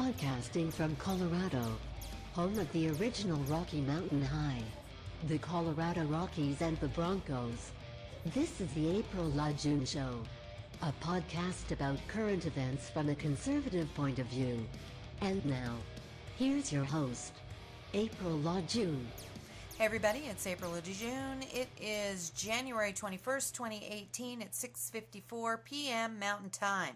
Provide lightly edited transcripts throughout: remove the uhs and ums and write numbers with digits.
Broadcasting from Colorado, home of the original Rocky Mountain High, the Colorado Rockies and the Broncos. This is the April LaJune Show, a podcast about current events from a conservative point of view. And now, here's your host, April LaJune. Hey everybody, it's April LaJune. It is January 21st, 2018 at 6:54 p.m. Mountain Time.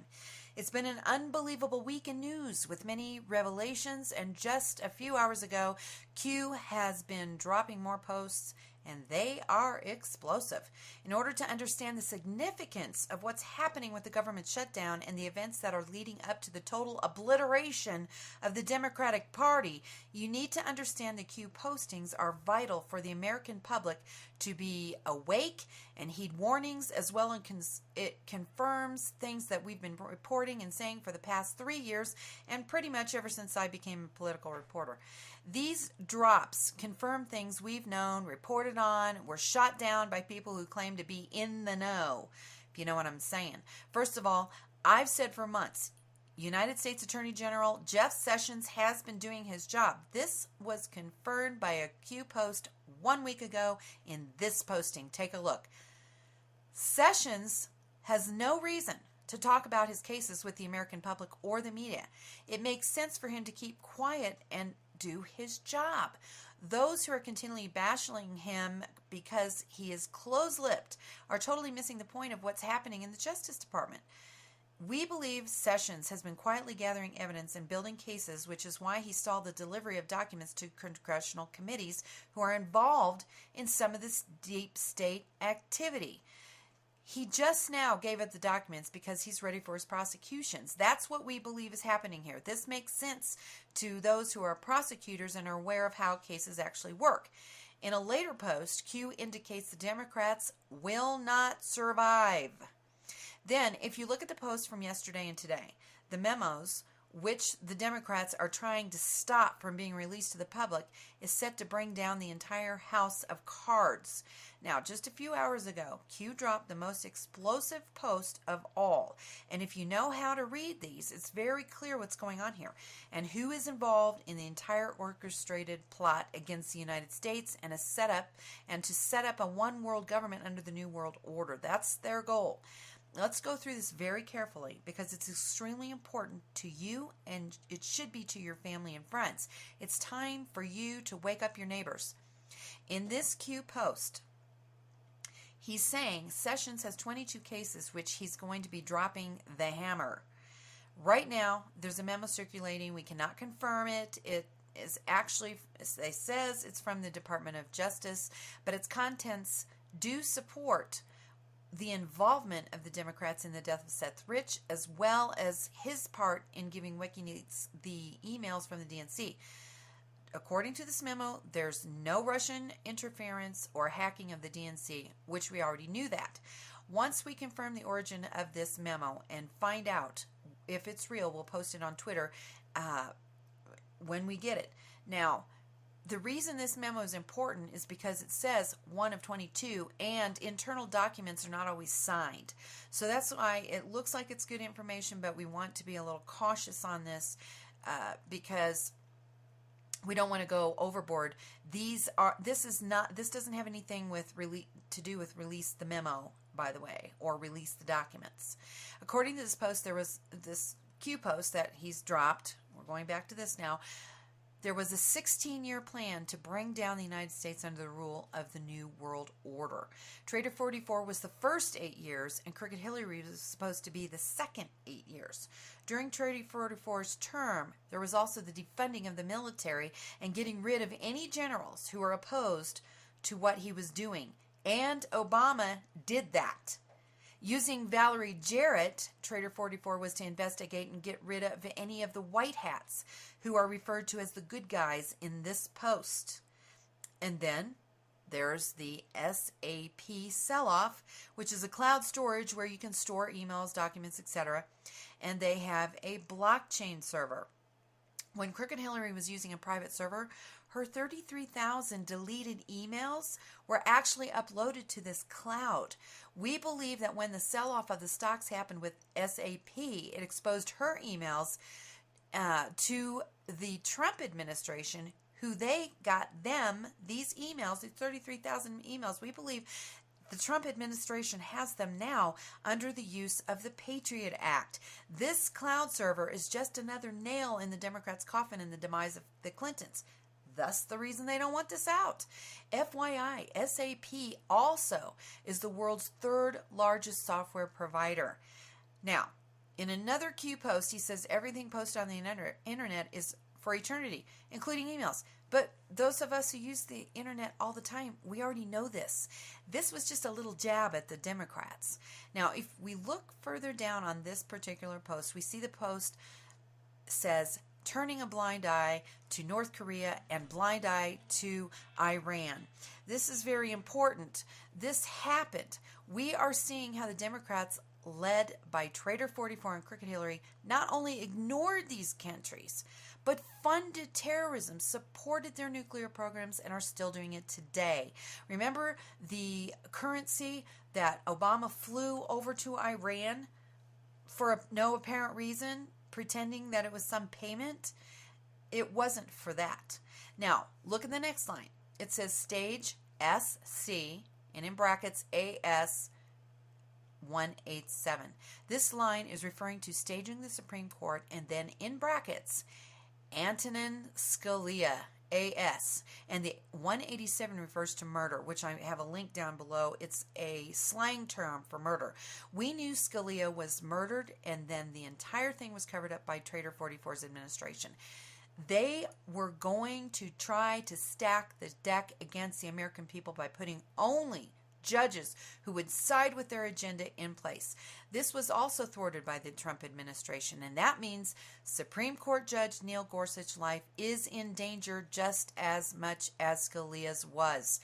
It's been an unbelievable week in news with many revelations, and just a few hours ago, Q has been dropping more posts, and they are explosive. In order to understand the significance of what's happening with the government shutdown and the events that are leading up to the total obliteration of the Democratic Party, you need to understand the Q postings are vital for the American public to be awake and heed warnings, as well as it confirms things that we've been reporting and saying for the past 3 years and pretty much ever since I became a political reporter. These drops confirm things we've known, reported on, were shot down by people who claim to be in the know, if you know what I'm saying. First of all, I've said for months, United States Attorney General Jeff Sessions has been doing his job. This was confirmed by a Q post 1 week ago in this posting. Take a look. Sessions has no reason to talk about his cases with the American public or the media. It makes sense for him to keep quiet and do his job. Those who are continually bashing him because he is close-lipped are totally missing the point of what's happening in the Justice Department. We believe Sessions has been quietly gathering evidence and building cases, which is why he stalled the delivery of documents to congressional committees who are involved in some of this deep state activity. He just now gave up the documents because he's ready for his prosecutions. That's what we believe is happening here. This makes sense to those who are prosecutors and are aware of how cases actually work. In a later post, Q indicates the Democrats will not survive. Then, if you look at the post from yesterday and today, the memos, which the Democrats are trying to stop from being released to the public, is set to bring down the entire house of cards. Now, just a few hours ago, Q dropped the most explosive post of all. And if you know how to read these, it's very clear what's going on here and who is involved in the entire orchestrated plot against the United States and to set up a one world government under the New World Order. That's their goal. Let's go through this very carefully because it's extremely important to you and it should be to your family and friends. It's time for you to wake up your neighbors. In this Q post, he's saying Sessions has 22 cases which he's going to be dropping the hammer. Right now, there's a memo circulating. We cannot confirm it. It is actually, it says it's from the Department of Justice, but its contents do support the involvement of the Democrats in the death of Seth Rich, as well as his part in giving WikiLeaks the emails from the DNC. According to this memo, there's no Russian interference or hacking of the DNC, which we already knew that. Once we confirm the origin of this memo and find out if it's real, we'll post it on Twitter when we get it. Now, the reason this memo is important is because it says 1 of 22 and internal documents are not always signed. So that's why it looks like it's good information, but we want to be a little cautious on this because we don't want to go overboard. This doesn't have anything to do with release the memo, by the way, or release the documents. According to this post, there was this Q post that he's dropped. We're going back to this now. There was a 16-year plan to bring down the United States under the rule of the New World Order. Trader 44 was the first 8 years, and Crooked Hillary was supposed to be the second 8 years. During Trader 44's term, there was also the defunding of the military and getting rid of any generals who were opposed to what he was doing. And Obama did that. Using Valerie Jarrett, Trader 44 was to investigate and get rid of any of the white hats who are referred to as the good guys in this post. And then there's the SAP sell-off, which is a cloud storage where you can store emails, documents, etc. And they have a blockchain server. When Crooked Hillary was using a private server, her 33,000 deleted emails were actually uploaded to this cloud. We believe that when the sell-off of the stocks happened with SAP, it exposed her emails to the Trump administration, who they got them these emails, these 33,000 emails. We believe the Trump administration has them now under the use of the Patriot Act. This cloud server is just another nail in the Democrats' coffin in the demise of the Clintons. Thus, the reason they don't want this out. FYI, SAP also is the world's third largest software provider. Now, in another Q post, he says everything posted on the internet is for eternity, including emails. But those of us who use the internet all the time, we already know this. This was just a little jab at the Democrats. Now, if we look further down on this particular post, we see the post says, turning a blind eye to North Korea and blind eye to Iran. This is very important. This happened. We are seeing how the Democrats, led by Traitor 44 and Crooked Hillary, not only ignored these countries, but funded terrorism, supported their nuclear programs, and are still doing it today. Remember the currency that Obama flew over to Iran for no apparent reason, pretending that it was some payment? It wasn't for that. Now, look at the next line. It says stage SC, and in brackets AS 187. This line is referring to staging the Supreme Court, and then in brackets, Antonin Scalia, AS. And the 187 refers to murder, which I have a link down below. It's a slang term for murder. We knew Scalia was murdered, and then the entire thing was covered up by Traitor 44's administration. They were going to try to stack the deck against the American people by putting only judges who would side with their agenda in place. This was also thwarted by the Trump administration, and that means Supreme Court Judge Neil Gorsuch's life is in danger just as much as Scalia's was.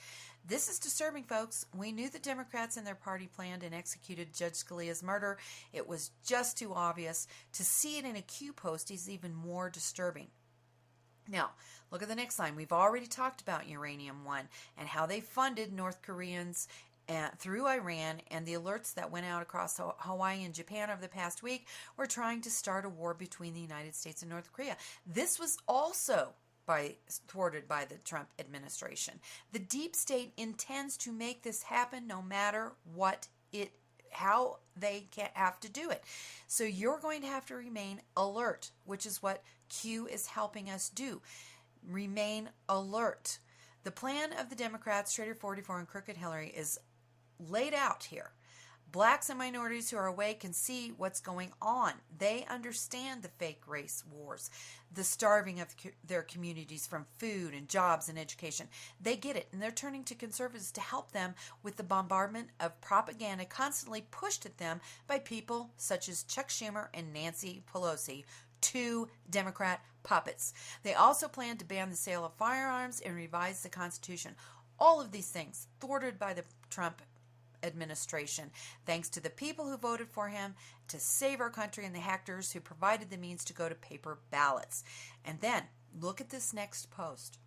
This is disturbing, folks. We knew the Democrats and their party planned and executed Judge Scalia's murder. It was just too obvious. To see it in a Q post is even more disturbing. Now, look at the next line. We've already talked about Uranium One and how they funded North Koreans through Iran, and the alerts that went out across Hawaii and Japan over the past week were trying to start a war between the United States and North Korea. This was also thwarted by the Trump administration. The deep state intends to make this happen no matter how they have to do it. So you're going to have to remain alert, which is what Q is helping us do. Remain alert. The plan of the Democrats, Traitor 44 and Crooked Hillary, is laid out here. Blacks and minorities who are awake can see what's going on. They understand the fake race wars, the starving of their communities from food and jobs and education. They get it, and they're turning to conservatives to help them with the bombardment of propaganda constantly pushed at them by people such as Chuck Schumer and Nancy Pelosi, two Democrat puppets. They also plan to ban the sale of firearms and revise the Constitution. All of these things thwarted by the Trump administration, thanks to the people who voted for him to save our country and the hackers who provided the means to go to paper ballots. And then look at this next post.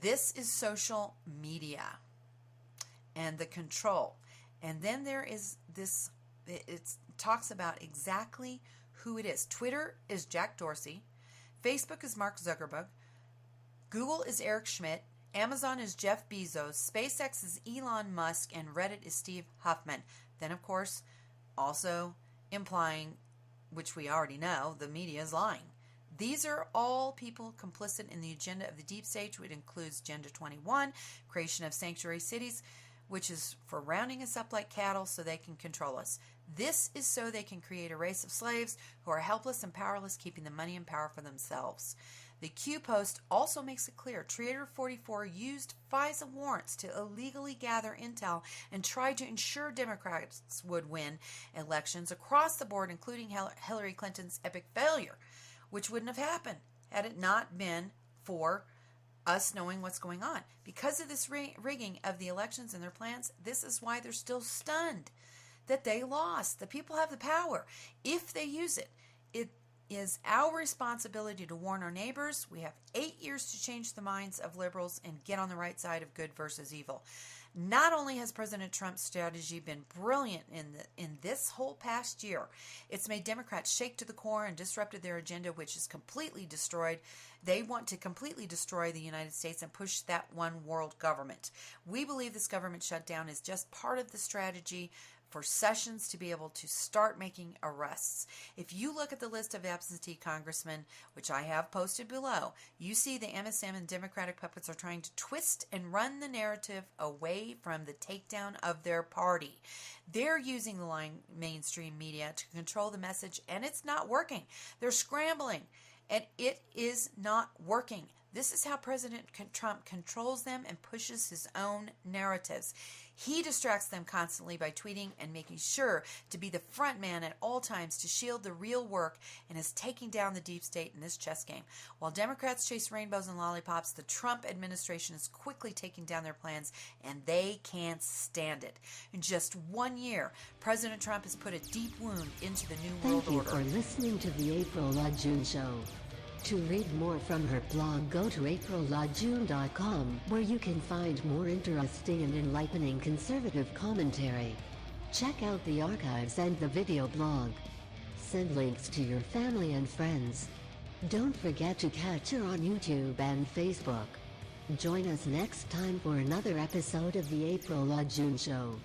This is social media and the control. And then there is this, it talks about exactly who it is. Twitter is Jack Dorsey. Facebook is Mark Zuckerberg. Google is Eric Schmidt. Amazon is Jeff Bezos, SpaceX is Elon Musk, and Reddit is Steve Huffman. Then, of course, also implying, which we already know, the media is lying. These are all people complicit in the agenda of the deep state, which includes Agenda 21, creation of sanctuary cities, which is for rounding us up like cattle so they can control us. This is so they can create a race of slaves who are helpless and powerless, keeping the money and power for themselves. The Q post also makes it clear Traitor 44 used FISA warrants to illegally gather intel and try to ensure Democrats would win elections across the board, including Hillary Clinton's epic failure, which wouldn't have happened had it not been for us knowing what's going on. Because of this rigging of the elections and their plans, this is why they're still stunned that they lost. The people have the power. If they use it, it is our responsibility to warn our neighbors. We have 8 years to change the minds of liberals and get on the right side of good versus evil. Not only has President Trump's strategy been brilliant in this whole past year, it's made Democrats shake to the core and disrupted their agenda, which is completely destroyed. They want to completely destroy the United States and push that one world government. We believe this government shutdown is just part of the strategy for Sessions to be able to start making arrests. If you look at the list of absentee congressmen, which I have posted below, you see the MSM and Democratic puppets are trying to twist and run the narrative away from the takedown of their party. They're using the mainstream media to control the message, and it's not working. They're scrambling, and it is not working. This is how President Trump controls them and pushes his own narratives. He distracts them constantly by tweeting and making sure to be the front man at all times to shield the real work, and is taking down the deep state in this chess game. While Democrats chase rainbows and lollipops, the Trump administration is quickly taking down their plans, and they can't stand it. In just 1 year, President Trump has put a deep wound into the New World Order. Thank you for listening to the April LaJune Show. To read more from her blog, go to aprillajune.com, where you can find more interesting and enlightening conservative commentary. Check out the archives and the video blog. Send links to your family and friends. Don't forget to catch her on YouTube and Facebook. Join us next time for another episode of the April LaJune Show.